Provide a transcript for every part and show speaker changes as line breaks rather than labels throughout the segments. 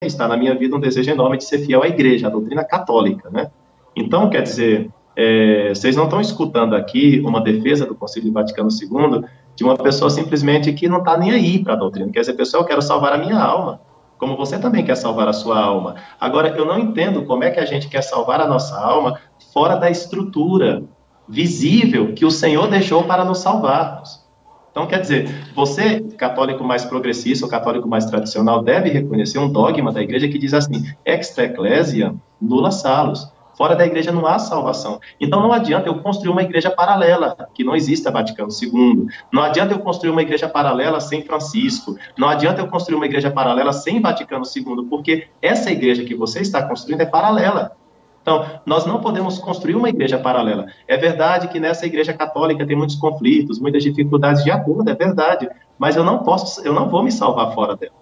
está na minha vida um desejo enorme de ser fiel à igreja, à doutrina católica, né? Então, quer dizer, vocês não estão escutando aqui uma defesa do Concílio Vaticano II de uma pessoa simplesmente que não está nem aí para a doutrina. Quer dizer, pessoal, eu quero salvar a minha alma, como você também quer salvar a sua alma. Agora, eu não entendo como é que a gente quer salvar a nossa alma fora da estrutura visível que o Senhor deixou para nos salvarmos. Então, quer dizer, você, católico mais progressista ou católico mais tradicional, deve reconhecer um dogma da igreja que diz assim, extra ecclesia nulla salus. Fora da igreja não há salvação. Então, não adianta eu construir uma igreja paralela, que não exista Vaticano II. Não adianta eu construir uma igreja paralela sem Francisco. Não adianta eu construir uma igreja paralela sem Vaticano II, porque essa igreja que você está construindo é paralela. Então, nós não podemos construir uma igreja paralela. É verdade que nessa igreja católica tem muitos conflitos, muitas dificuldades de acordo, é verdade, mas eu não vou me salvar fora dela.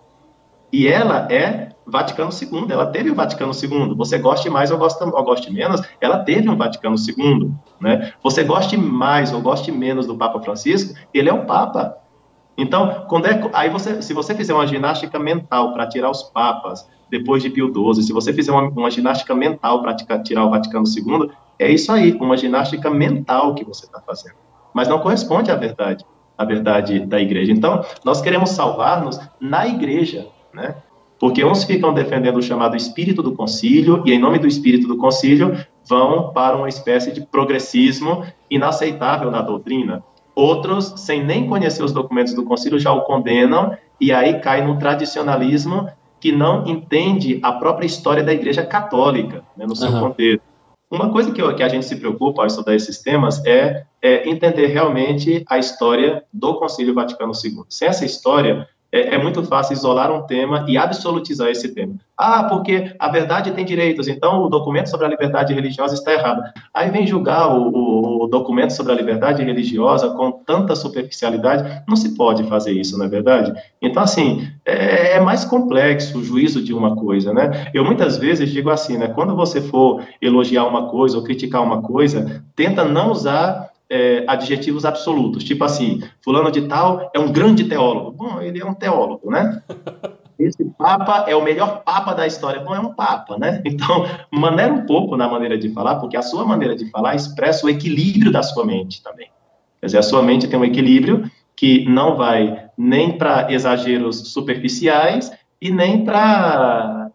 E ela é Vaticano II, ela teve o Vaticano II. Você goste mais ou goste menos, ela teve um Vaticano II, né? Você goste mais ou goste menos do Papa Francisco, ele é o Papa. Então, se você fizer uma ginástica mental para tirar os papas depois de Pio XII, se você fizer uma ginástica mental para tirar o Vaticano II, é isso aí, uma ginástica mental que você está fazendo. Mas não corresponde à verdade da igreja. Então, nós queremos salvar-nos na igreja, né? Porque uns ficam defendendo o chamado espírito do concílio, e em nome do espírito do concílio, vão para uma espécie de progressismo inaceitável na doutrina. Outros, sem nem conhecer os documentos do concílio, já o condenam, e aí cai no tradicionalismo que não entende a própria história da Igreja Católica, né, no seu contexto. Uma coisa que a gente se preocupa ao estudar esses temas é entender realmente a história do Concílio Vaticano II. Sem essa história, é muito fácil isolar um tema e absolutizar esse tema. Porque a verdade tem direitos, então o documento sobre a liberdade religiosa está errado. Aí vem julgar o documento sobre a liberdade religiosa com tanta superficialidade. Não se pode fazer isso, não é verdade? Então, assim, é mais complexo o juízo de uma coisa, né? Eu muitas vezes digo assim, né? Quando você for elogiar uma coisa ou criticar uma coisa, tenta não usar adjetivos absolutos, tipo assim, fulano de tal é um grande teólogo. Bom, ele é um teólogo, né? Esse papa é o melhor papa da história. Bom, é um papa, né? Então, maneira um pouco na maneira de falar, porque a sua maneira de falar expressa o equilíbrio da sua mente também. Quer dizer, a sua mente tem um equilíbrio que não vai nem para exageros superficiais e nem para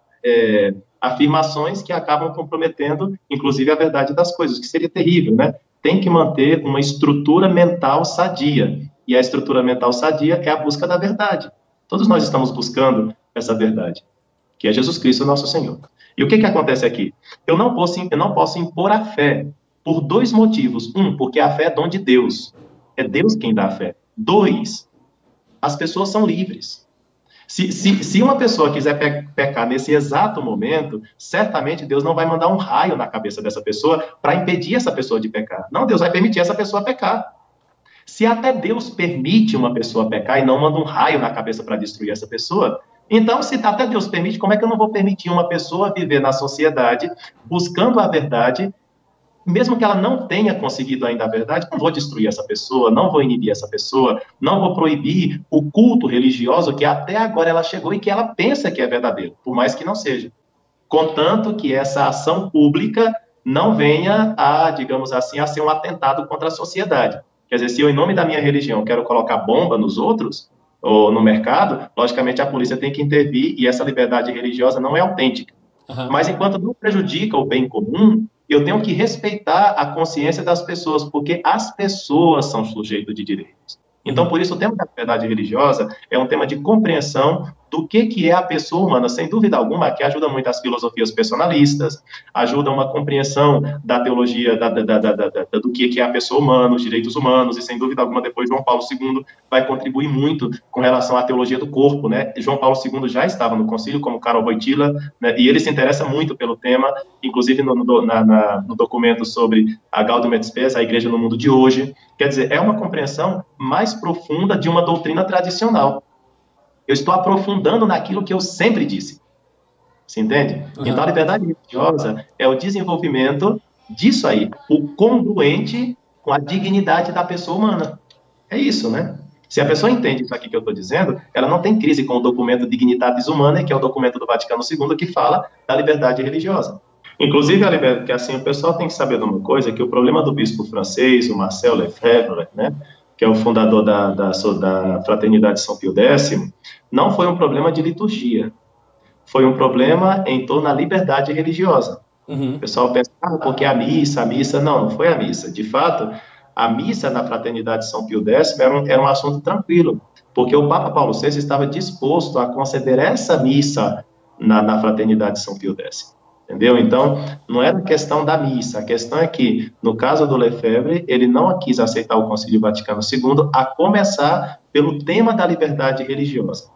afirmações que acabam comprometendo, inclusive, a verdade das coisas, que seria terrível, né? Tem que manter uma estrutura mental sadia. E a estrutura mental sadia é a busca da verdade. Todos nós estamos buscando essa verdade, que é Jesus Cristo, nosso Senhor. E o que acontece aqui? Eu não posso impor a fé por dois motivos. Um, porque a fé é dom de Deus. É Deus quem dá a fé. Dois, as pessoas são livres. Se uma pessoa quiser pecar nesse exato momento, certamente Deus não vai mandar um raio na cabeça dessa pessoa para impedir essa pessoa de pecar. Não, Deus vai permitir essa pessoa pecar. Se até Deus permite uma pessoa pecar e não manda um raio na cabeça para destruir essa pessoa, então, se até Deus permite, como é que eu não vou permitir uma pessoa viver na sociedade buscando a verdade, mesmo que ela não tenha conseguido ainda a verdade, não vou destruir essa pessoa, não vou inibir essa pessoa, não vou proibir o culto religioso que até agora ela chegou e que ela pensa que é verdadeiro, por mais que não seja. Contanto que essa ação pública não venha a, digamos assim, a ser um atentado contra a sociedade. Quer dizer, se eu, em nome da minha religião, quero colocar bomba nos outros, ou no mercado, logicamente a polícia tem que intervir e essa liberdade religiosa não é autêntica. Mas enquanto não prejudica o bem comum, eu tenho que respeitar a consciência das pessoas, porque as pessoas são sujeitos de direitos. Então, por isso, o tema da liberdade religiosa é um tema de compreensão do que é a pessoa humana, sem dúvida alguma, que ajuda muito as filosofias personalistas, ajuda uma compreensão da teologia do que é a pessoa humana, os direitos humanos, e sem dúvida alguma, depois João Paulo II vai contribuir muito com relação à teologia do corpo, né? João Paulo II já estava no concílio, como Karol Wojtyla, né? E ele se interessa muito pelo tema, inclusive no documento sobre a Gaudium et Spes, a igreja no mundo de hoje. Quer dizer, é uma compreensão mais profunda de uma doutrina tradicional. Eu estou aprofundando naquilo que eu sempre disse. Você entende? Então, a liberdade religiosa é o desenvolvimento disso aí, o congruente com a dignidade da pessoa humana. É isso, né? Se a pessoa entende isso aqui que eu estou dizendo, ela não tem crise com o documento Dignitatis Humanae, que é o documento do Vaticano II, que fala da liberdade religiosa. Inclusive, que assim, o pessoal tem que saber de uma coisa, que o problema do bispo francês, o Marcel Lefebvre, né, que é o fundador da Fraternidade São Pio X, não foi um problema de liturgia, foi um problema em torno da liberdade religiosa. O pessoal pensa, porque a missa, não foi a missa. De fato, a missa na Fraternidade São Pio X era um assunto tranquilo, porque o Papa Paulo VI estava disposto a conceder essa missa na Fraternidade São Pio X. Entendeu? Então, não era questão da missa, a questão é que, no caso do Lefebvre, ele não quis aceitar o Concílio Vaticano II, a começar pelo tema da liberdade religiosa.